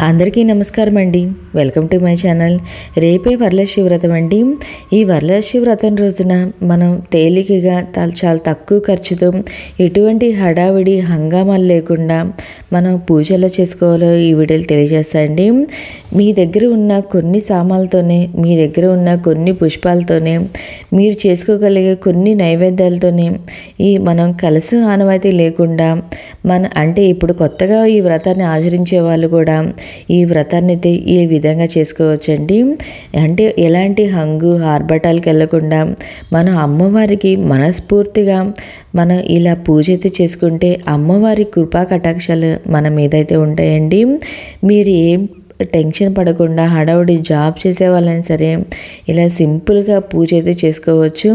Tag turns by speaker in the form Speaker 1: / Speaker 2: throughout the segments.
Speaker 1: అందరికీ నమస్కారం అండి. Welcome to my channel. రేపే వరలక్ష్మి వ్రతం అండి. ఈ వరలక్ష్మి వ్రతం రోజున మనం తేలికగా చాలా తక్కువ ఖర్చుతో ఎటువంటి హడావిడి హంగామాలు లేకుండా మనం పూజలు చేసుకోవాలో ఈ వీడియోలు తెలియజేస్తాయండి. మీ దగ్గర ఉన్న కొన్ని సామాన్లతోనే, మీ దగ్గర ఉన్న కొన్ని పుష్పాలతోనే, మీరు చేసుకోగలిగే కొన్ని నైవేద్యాలతోనే మనం కలసం ఆనవాయితీ లేకుండా అంటే ఇప్పుడు కొత్తగా ఈ వ్రతాన్ని ఆచరించే వాళ్ళు కూడా ఈ వ్రతాన్ని అయితే ఈ విధంగా చేసుకోవచ్చండి. అంటే ఎలాంటి హంగు ఆర్భటాలకు వెళ్ళకుండా మన అమ్మవారికి మనస్ఫూర్తిగా మనం ఇలా పూజ అయితే చేసుకుంటే అమ్మవారి కృపా కటాక్షాలు మన మీద అయితే ఉంటాయండి. మీరు ఏం టెన్షన్ పడకుండా హడావుడి జాబ్ చేసే వాళ్ళైనా సరే ఇలా సింపుల్గా పూజ అయితే చేసుకోవచ్చు.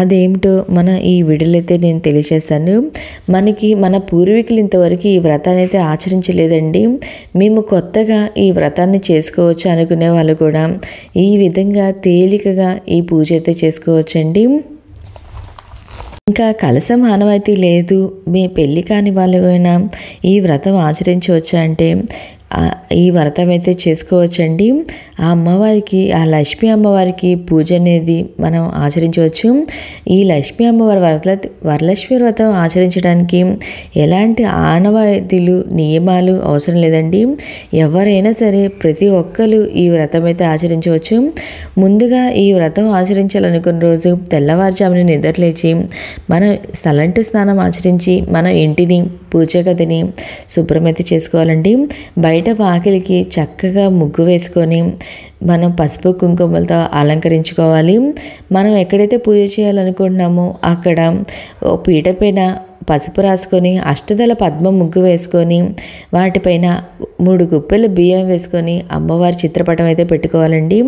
Speaker 1: అదేమిటో ఈ వీడియోలో అయితే నేను తెలియజేస్తాను. మన పూర్వీకులు ఇంతవరకు ఈ వ్రతాన్ని అయితే ఆచరించలేదండి. మేము కొత్తగా ఈ వ్రతాన్ని చేసుకోవచ్చు అనుకునే వాళ్ళు కూడా ఈ విధంగా తేలికగా ఈ పూజ అయితే చేసుకోవచ్చండి. ఇంకా కలసం ఆనవాయితీ లేదు, మీ పెళ్ళి కాని వాళ్ళైనా ఈ వ్రతం ఆచరించవచ్చా అంటే ఈ వ్రతం అయితే చేసుకోవచ్చండి. ఆ అమ్మవారికి, ఆ లక్ష్మీ అమ్మవారికి పూజ అనేది మనం ఆచరించవచ్చు. ఈ లక్ష్మీ అమ్మవారి వరలక్ష్మి వ్రతం ఆచరించడానికి ఎలాంటి ఆనవాయితీలు నియమాలు అవసరం లేదండి. ఎవరైనా సరే ప్రతి ఒక్కరు ఈ వ్రతం అయితే ఆచరించవచ్చు. ముందుగా ఈ వ్రతం ఆచరించాలనుకున్న రోజు తెల్లవారుజామున నిద్రలేచి మనం తలంటు స్నానం ఆచరించి మన ఇంటిని, పూజ గదిని శుభ్రమైతే చేసుకోవాలండి. బయట వాకిలికి చక్కగా ముగ్గు వేసుకొని మనం పసుపు కుంకుమలతో అలంకరించుకోవాలి. మనం ఎక్కడైతే పూజ చేయాలనుకుంటున్నామో అక్కడ పీట పైన పసుపు రాసుకొని అష్టదళ పద్మ ముగ్గు వేసుకొని వాటిపైన 3 గుప్పెలు బియ్యం వేసుకొని అమ్మవారి చిత్రపటం అయితే పెట్టుకోవాలండి.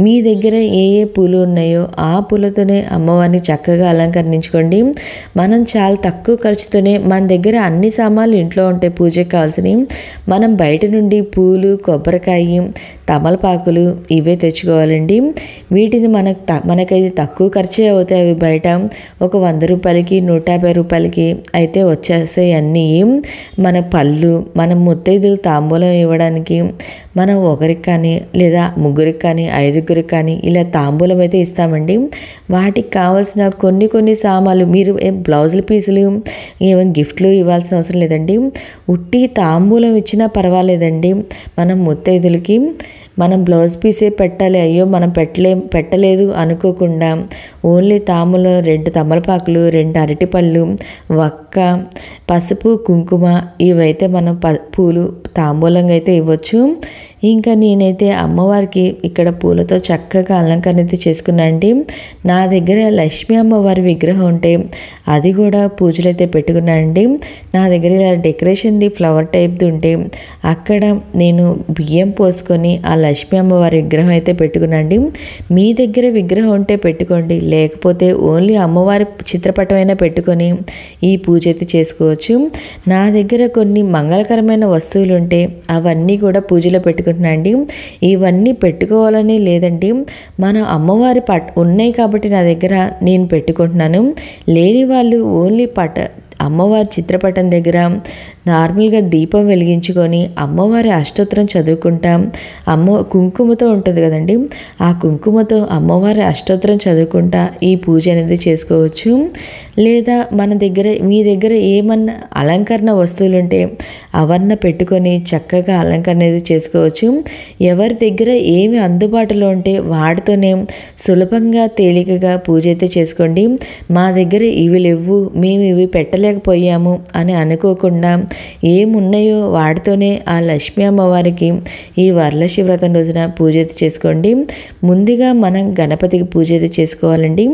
Speaker 1: మీ దగ్గర ఏ పూలు ఉన్నాయో ఆ పూలతోనే అమ్మవారిని చక్కగా అలంకరించుకోండి. మనం చాలా తక్కువ ఖర్చుతోనే మన దగ్గర అన్ని సామాన్లు ఇంట్లో ఉంటాయి పూజకి కావాల్సినవి. మనం బయట నుండి పూలు, కొబ్బరికాయ, తమలపాకులు ఇవే తెచ్చుకోవాలండి. వీటిని మనకైతే తక్కువ ఖర్చే అవుతాయి. అవి బయట ఒక 100 రూపాయలకి, 150 రూపాయలకి అయితే వచ్చేస్తాయి అన్నీ. మన పళ్ళు, మన ముత్తైదులు తాంబూలం ఇవ్వడానికి మనం ఒకరికి కానీ లేదా ముగ్గురికి కానీ 5గురికి కానీ ఇలా తాంబూలం అయితే ఇస్తామండి. వాటికి కావాల్సిన కొన్ని సామాన్లు మీరు బ్లౌజుల పీసులు ఏమైనా గిఫ్ట్లు ఇవ్వాల్సిన అవసరం లేదండి. ఉట్టి తాంబూలం ఇచ్చినా పర్వాలేదండి. మనం ముత్తైదులకి మనం బ్లౌజ్ పీసే పెట్టాలి, అయ్యో మనం పెట్టలేదు అనుకోకుండా ఓన్లీ తాంబూలం 2 తమలపాకులు, 2 అరటిపళ్ళు, వక్క, పసుపు, కుంకుమ ఇవైతే మనం పూలు తాంబూలంగా అయితే ఇవ్వచ్చు. ఇంకా నేనైతే అమ్మవారికి ఇక్కడ పూలతో చక్కగా అలంకరణ అయితే చేసుకున్నానండి. నా దగ్గర లక్ష్మీ అమ్మవారి విగ్రహం ఉంటే అది కూడా పూజలు అయితే పెట్టుకున్నానండి. నా దగ్గర ఇలా డెకరేషన్ది ఫ్లవర్ టైప్ది ఉంటే అక్కడ నేను బియ్యం పోసుకొని ఆ లక్ష్మీ అమ్మవారి విగ్రహం అయితే పెట్టుకున్నానండి. మీ దగ్గర విగ్రహం ఉంటే పెట్టుకోండి, లేకపోతే ఓన్లీ అమ్మవారి చిత్రపటం అయినా పెట్టుకొని ఈ పూజ అయితే చేసుకోవచ్చు. నా దగ్గర కొన్ని మంగళకరమైన వస్తువులు ఉంటే అవన్నీ కూడా పూజలో పెట్టుకుంటున్నానండి. ఇవన్నీ పెట్టుకోవాలని లేదండి, మన అమ్మవారి ఉన్నాయి కాబట్టి నా దగ్గర నేను పెట్టుకుంటున్నాను. లేని వాళ్ళు ఓన్లీ అమ్మవారి చిత్రపటం దగ్గర నార్మల్గా దీపం వెలిగించుకొని అమ్మవారి అష్టోత్తరం చదువుకుంటాం. కుంకుమతో ఉంటుంది కదండి, ఆ కుంకుమతో అమ్మవారి అష్టోత్తరం చదువుకుంటా ఈ పూజ అనేది చేసుకోవచ్చు. లేదా మీ దగ్గర ఏమన్నా అలంకరణ వస్తువులు ఉంటే అవన్నీ పెట్టుకొని చక్కగా అలంకరణ అనేది చేసుకోవచ్చు. ఎవరి దగ్గర ఏమి అందుబాటులో ఉంటే వాటితోనే సులభంగా తేలికగా పూజ అయితే చేసుకోండి. మా దగ్గర ఇవి లేవు, మేము ఇవి పెట్టలేకపోయాము అని అనుకోకుండా ఏమున్నాయో వాటితోనే ఆ లక్ష్మీ అమ్మవారికి ఈ వరలక్ష్మి వ్రతం రోజున పూజ అయితే చేసుకోండి. ముందుగా మనం గణపతికి పూజ అయితే చేసుకోవాలండి.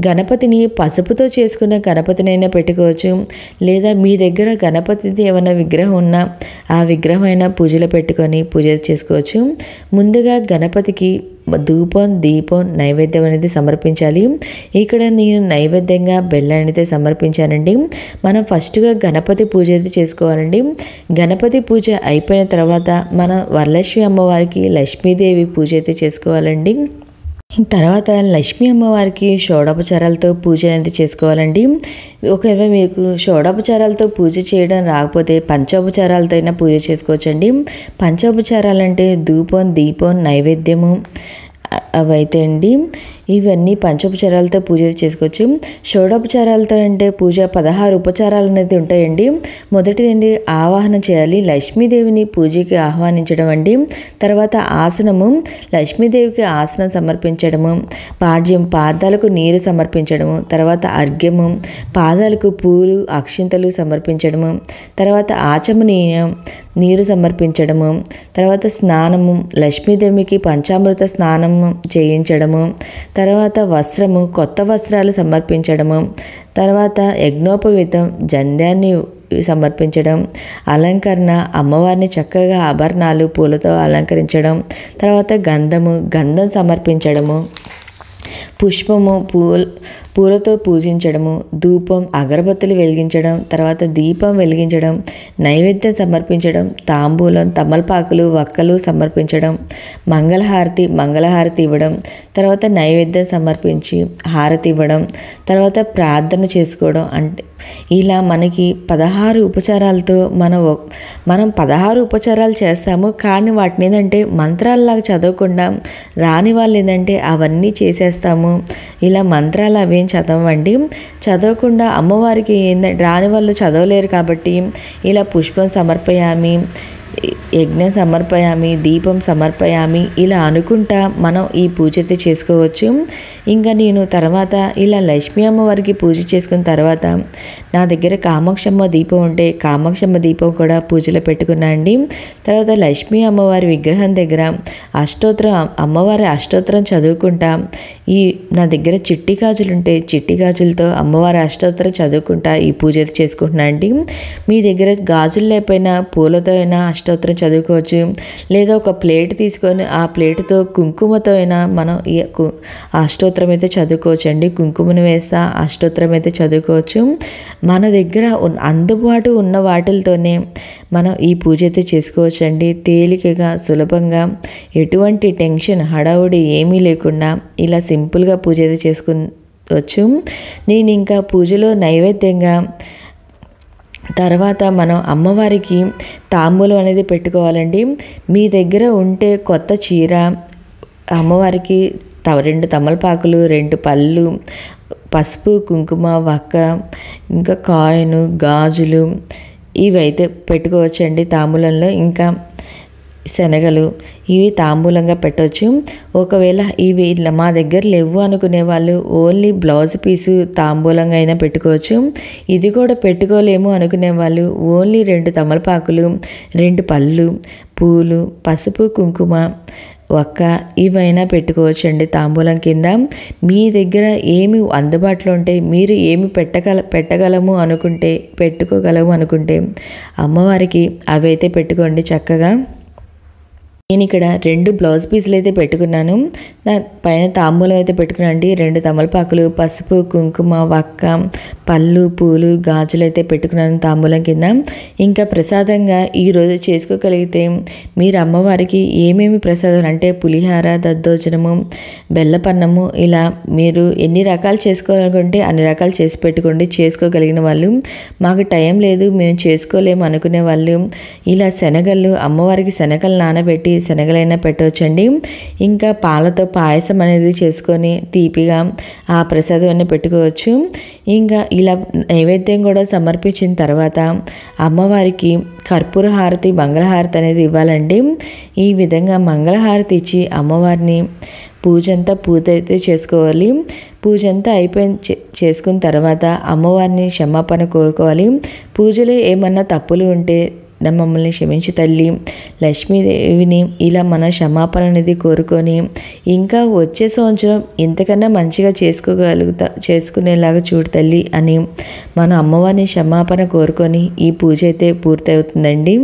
Speaker 1: గణపతిని పసుపుతో చేసుకున్న గణపతినైనా పెట్టుకోవచ్చు, లేదా మీ దగ్గర గణపతిది ఏమైనా విగ్రహం ఉన్నా ఆ విగ్రహం అయినా పూజలో పెట్టుకొని పూజ చేసుకోవచ్చు. ముందుగా గణపతికి ధూపం, దీపం, నైవేద్యం అనేది సమర్పించాలి. ఇక్కడ నేను నైవేద్యంగా బెల్లాన్ని అయితే సమర్పించానండి. మనం ఫస్ట్గా గణపతి పూజ అయితే చేసుకోవాలండి. గణపతి పూజ అయిపోయిన తర్వాత మన వరలక్ష్మి అమ్మవారికి లక్ష్మీదేవి పూజ అయితే చేసుకోవాలండి. తర్వాత లక్ష్మీ అమ్మవారికి షోడోపచారాలతో పూజ అనేది చేసుకోవాలండి. ఒకవేళ మీకు షోడోపచారాలతో పూజ చేయడం రాకపోతే పంచోపచారాలతో అయినా పూజ చేసుకోవచ్చండి. పంచోపచారాలంటే ధూపం, దీపం, నైవేద్యము అవైతే అండి ఇవన్నీ పంచోపచారాలతో పూజ చేసుకోవచ్చు. షోడోపచారాలతో అంటే పూజ 16 ఉపచారాలు అనేది ఉంటాయండి. మొదటిదండి ఆవాహన చేయాలి, లక్ష్మీదేవిని పూజకి ఆహ్వానించడం అండి. తర్వాత ఆసనము, లక్ష్మీదేవికి ఆసనం సమర్పించడము. పాడ్యం, పాదాలకు నీరు సమర్పించడము. తర్వాత అర్ఘ్యము, పాదాలకు పూలు అక్షింతలు సమర్పించడము. తర్వాత ఆచమనీయం, నీరు సమర్పించడము. తర్వాత స్నానము, లక్ష్మీదేవికి పంచామృత స్నానము చేయించడము. తర్వాత వస్త్రము, కొత్త వస్త్రాలు సమర్పించడము. తర్వాత యజ్ఞోపవీతం, జంధ్యాన్ని సమర్పించడం. అలంకరణ, అమ్మవారిని చక్కగా ఆభరణాలు పూలతో అలంకరించడం. తర్వాత గంధం సమర్పించడము. పుష్పము, పూలతో పూజించడము. ధూపం, అగరబత్తులు వెలిగించడం. తర్వాత దీపం వెలిగించడం. నైవేద్యం సమర్పించడం. తాంబూలం, తమలపాకులు, వక్కలు సమర్పించడం. మంగళహారతి ఇవ్వడం. తర్వాత నైవేద్యం సమర్పించి హారతి ఇవ్వడం. తర్వాత ప్రార్థన చేసుకోవడం. అంటే ఇలా మనకి 16 ఉపచారాలతో మనం 16 ఉపచారాలు చేస్తాము. కానీ వాటిని ఏంటంటే మంత్రాలలాగా చదవకుండా రాని వాళ్ళు ఏంటంటే అవన్నీ చేసేస్తాము. ఇలా మంత్రాలు అవేం చదవండి. చదవకుండా అమ్మవారికి ఏంటంటే రాని వాళ్ళు చదవలేరు కాబట్టి ఇలా పుష్పం సమర్పయామి, యజ్ఞం సమర్పయామి, దీపం సమర్పయామి ఇలా అనుకుంటా మనం ఈ పూజ అయితే చేసుకోవచ్చు. ఇంకా నేను తర్వాత ఇలా లక్ష్మీ అమ్మవారికి పూజ చేసుకున్న తర్వాత నా దగ్గర కామాక్షమ్మ దీపం ఉంటే కామాక్షమ్మ దీపం కూడా పూజలో పెట్టుకున్నా అండి. తర్వాత లక్ష్మీ అమ్మవారి విగ్రహం దగ్గర అమ్మవారి అష్టోత్తరం చదువుకుంటా నా దగ్గర చిట్టి గాజులు ఉంటే చిట్టి గాజులతో అమ్మవారి అష్టోత్తరం చదువుకుంటా ఈ పూజ అయితే చేసుకుంటున్నా అండి. మీ దగ్గర గాజులు లేకపోయినా పూలతో అయినా అష్టోత్తరం చదువుకోవచ్చు. లేదా ఒక ప్లేట్ తీసుకొని ఆ ప్లేట్తో కుంకుమతో అయినా మనం ఈ అష్టోత్తరం అయితే చదువుకోవచ్చు అండి. కుంకుమను వేస్తా అష్టోత్తరం అయితే చదువుకోవచ్చు. మన దగ్గర అందుబాటు ఉన్న వాటితోనే మనం ఈ పూజ అయితే చేసుకోవచ్చు అండి. తేలికగా, సులభంగా, ఎటువంటి టెన్షన్ హడావుడి ఏమీ లేకుండా ఇలా సింపుల్గా పూజ అయితే చేసుకోవచ్చు. నేను ఇంకా పూజలో నైవేద్యంగా తర్వాత మనం అమ్మవారికి తాంబూలం అనేది పెట్టుకోవాలండి. మీ దగ్గర ఉంటే కొత్త చీర, అమ్మవారికి 2 తమలపాకులు, 2 పళ్ళు, పసుపు, కుంకుమ, వక్క, ఇంకా కాయిను, గాజులు ఇవైతే పెట్టుకోవచ్చండి తాంబూలంలో. ఇంకా శనగలు ఇవి తాంబూలంగా పెట్టవచ్చు. ఒకవేళ ఇవి మా దగ్గర లేవు అనుకునే వాళ్ళు ఓన్లీ బ్లౌజ్ పీసు తాంబూలంగా అయినా పెట్టుకోవచ్చు. ఇది కూడా పెట్టుకోలేము అనుకునే వాళ్ళు ఓన్లీ 2 తమలపాకులు, 2 పళ్ళు, పూలు, పసుపు, కుంకుమ, ఒక్క ఇవైనా పెట్టుకోవచ్చండి తాంబూలం కింద. మీ దగ్గర ఏమి అందుబాటులో ఉంటే మీరు ఏమి పెట్టగలము అనుకుంటే పెట్టుకోగలము అనుకుంటే అమ్మవారికి అవైతే పెట్టుకోండి చక్కగా. నేను ఇక్కడ 2 బ్లౌజ్ పీసులు అయితే పెట్టుకున్నాను. పైన తాంబూలం అయితే పెట్టుకున్నాను అండి. 2 తమలపాకులు, పసుపు, కుంకుమ, వక్క, పళ్ళు, పూలు, గాజులు అయితే పెట్టుకున్నాను తాంబూలం కింద. ఇంకా ప్రసాదంగా ఈరోజు చేసుకోగలిగితే మీరు అమ్మవారికి ఏమేమి ప్రసాదాలు అంటే పులిహార, దద్దోజనము, బెల్లపన్నము ఇలా మీరు ఎన్ని రకాలు చేసుకోవాలనుకుంటే అన్ని రకాలు చేసి పెట్టుకోండి. చేసుకోగలిగిన వాళ్ళు, మాకు టైం లేదు మేము చేసుకోలేము అనుకునే వాళ్ళు ఇలా శనగలు, అమ్మవారికి శనగలు నానబెట్టి శనగలైనా పెట్టవచ్చండి. ఇంకా పాలతో పాయసం అనేది చేసుకొని తీపిగా ఆ ప్రసాదం అన్నీ పెట్టుకోవచ్చు. ఇంకా ఇలా నైవేద్యం కూడా సమర్పించిన తర్వాత అమ్మవారికి కర్పూర హారతి, మంగళహారతి అనేది ఇవ్వాలండి. ఈ విధంగా మంగళహారతి ఇచ్చి అమ్మవారిని పూజ అయితే చేసుకోవాలి. పూజ అంతా చేసుకున్న తర్వాత అమ్మవారిని క్షమాపణ కోరుకోవాలి. పూజలో ఏమన్నా తప్పులు ఉంటే మమ్మల్ని క్షమించు తల్లి లక్ష్మీదేవిని ఇలా మన క్షమాపణ అనేది కోరుకొని ఇంకా వచ్చే సంవత్సరం ఇంతకన్నా మంచిగా చేసుకునేలాగా చూడు తల్లి అని మన అమ్మవారిని క్షమాపణ కోరుకొని ఈ పూజ అయితే పూర్తవుతుందండి.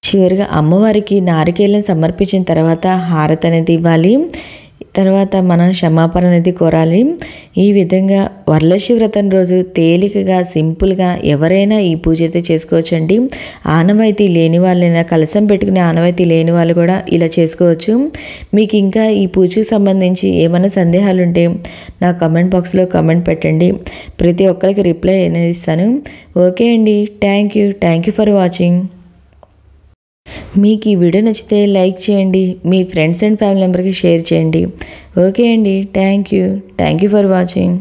Speaker 1: చివరిగా అమ్మవారికి నారికేళ్ళను సమర్పించిన తర్వాత హారతి అనేది ఇవ్వాలి. తర్వాత మనం క్షమాపణ అనేది కోరాలి. ఈ విధంగా వరలక్ష్మి వ్రతం రోజు తేలికగా సింపుల్గా ఎవరైనా ఈ పూజ అయితే చేసుకోవచ్చండి. ఆనవాయితీ లేని వాళ్ళైనా, కలశం పెట్టుకునే ఆనవాయితీ లేని వాళ్ళు కూడా ఇలా చేసుకోవచ్చు. మీకు ఇంకా ఈ పూజకు సంబంధించి ఏమైనా సందేహాలు ఉంటే నా కమెంట్ బాక్స్లో కమెంట్ పెట్టండి. ప్రతి ఒక్కరికి రిప్లై అనేది ఇస్తాను. ఓకే అండి, థ్యాంక్ యూ ఫర్ వాచింగ్. మీకు ఈ వీడియో నచ్చితే లైక్ చేయండి, మీ ఫ్రెండ్స్ అండ్ ఫ్యామిలీ మెంబర్కి షేర్ చేయండి. ఓకే అండి, థ్యాంక్ యూ ఫర్ వాచింగ్.